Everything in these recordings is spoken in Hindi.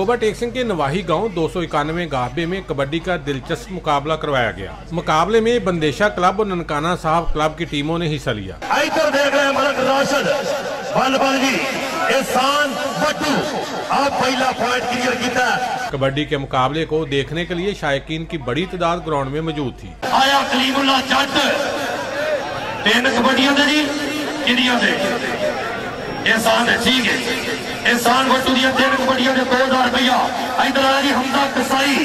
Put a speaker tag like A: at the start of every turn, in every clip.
A: तोबा टेक सिंह के नवाही गांव 291 गाहबे में कबड्डी का दिलचस्प मुकाबला करवाया गया। मुकाबले में बंदेशा क्लब और ननकाना साहब क्लब की टीमों ने हिस्सा लिया।
B: देख रहे हैं मलक राशिद जी, एहसान बट्टू, आप पहला पॉइंट क्लियर किया।
A: कबड्डी के मुकाबले को देखने के लिए शायकीन की बड़ी तादाद ग्राउंड में मौजूद थी।
B: आया कलीमुल्लाह जट 3 कबड्डियां दे जी किनियां दे एहसान है, ठीक है। एहसान बट्टू दी 3 कबड्डियां दे 2000 रुपया। इधर आया जी हमदा कसाई,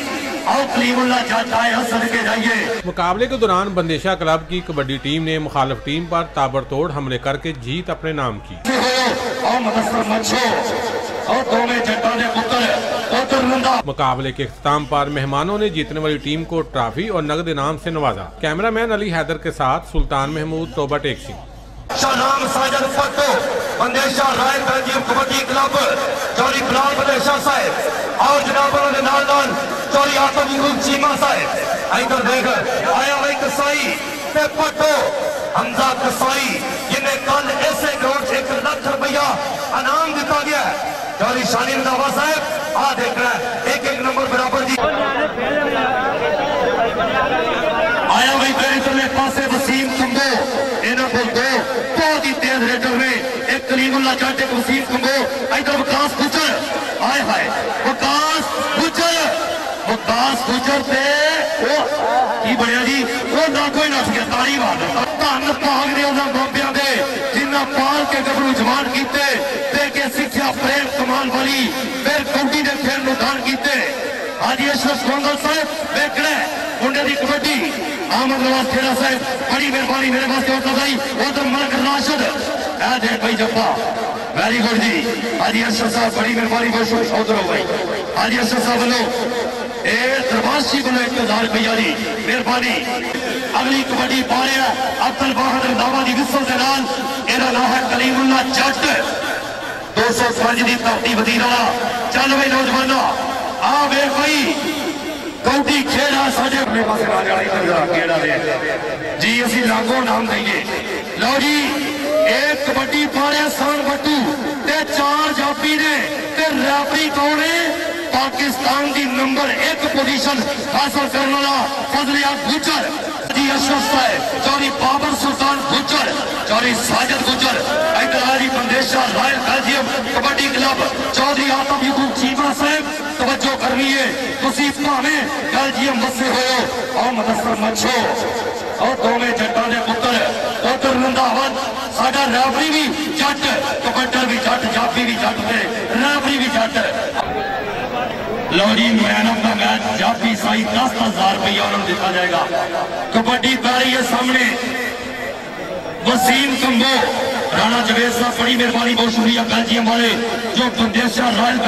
B: आओ कलीमुल्लाह जट आए हसन के जाइए।
A: मुकाबले के दौरान बंदेशा क्लब की कबड्डी टीम ने मुखालिफ टीम पर ताबड़तोड़ हमले करके जीत अपने नाम की। मुकाबले के इख्तिताम पर मेहमानों ने जीतने वाली टीम को ट्रॉफी और नगद इनाम से नवाजा। कैमरामैन अली हैदर के साथ सुल्तान महमूद, तोबा टेक सिंह।
B: शाहनाम साजद फट्टो, Bandesha royal Belgium kabaddi club, चौरी बिलाल बंदेशा साहब और जनाब उन्होंने नाल चौरी आतम यूब चीमा साहब। इधर देख आया भाई कसाई ते फट्टो हमजा कसाई, जिन्हें कल ऐसे ग्राउंड 1 लाख रुपया इनाम दिता गया। चौरी शानी रंधावा साहब आ देख रहा है 1-1 नंबर बराबर जी। आया भाई मेरे पासे वसीम कुंबो, इन्हों को दो बहुत ही तेज रेडर में, एक कलीमुल्लाह जट, एक वसीम कुंबो। इधर विकास गुजर, आए हाय विकास गुजर, विकास गुजर से की बढ़िया जी, वो ना कोई नस गया। ताली मार धन भाग ने उन्होंने बाबिया दे जिन्हें पाल के गबरू जवान किते, दे के सिक्ख्या प्रेम कमाल वाली, फिर कौडी ने खेल में दान किते। आज अशरफ गोंगल साहब देख रहे मुंडे की कबड्डी, अहमद नवाज खेड़ा साहब बड़ी मेहरबानी मेरे पास होता भाई। उधर मलक राशिद देख भाई जप्पा, वेरी गुड जी। हाजी अशरफ साहब बड़ी मेहरबानी, बहुत उधर हो भाई। हाजी अशरफ साहब वालों दरबार सिंह को 1000 रुपया जी मेहरबानी। अगली कबड्डी पा रहा अब्दुल बहादुर रंधावा की विसल के नाल, इहदा नाम है कलीमुल्लाह जट 205 की धरती वजीर वाला। चल भाई नौजवानों आ वे भाई कौडी खेड़ा साडे अपने पासे आ जाए जी, असी लागो नाम दईए। लो जी एक कबड्डी पा रहा सान बट्टू ते 4 जाफी ने ते रेफरी कौन है? पाकिस्तान की नंबर 1 पोजीशन हासिल करने वाला फजलिया गुजर जी, अशरफ साहब, चौरी बाबर सुल्तान गुजर, चौरी साजिद गुजर। इधर आजी Bandesha royal Belgium kabaddi club, Chaudhry आतम यूब चीमा साहब। तवज्जो करनी है तुसी भावे बेल्जियम बसे हो और मदसर मच्छो और दोवें जट्टां दे पुत्तर। उधर रंधावा साडा रेफरी भी जट, कबड्डर भी जट, जाफी भी जट ते रेफरी भी जट। लौरी मैन का मैच जाफी साई 10,000 रुपया उन्होंने दिया जाएगा। कबड्डी पै रही है सामने, वसीम कंबो, राणा जवेद साहब बड़ी मेहरबानी, बहुत शुक्रिया बेल्जियम वाले जो बंदेशा रॉयल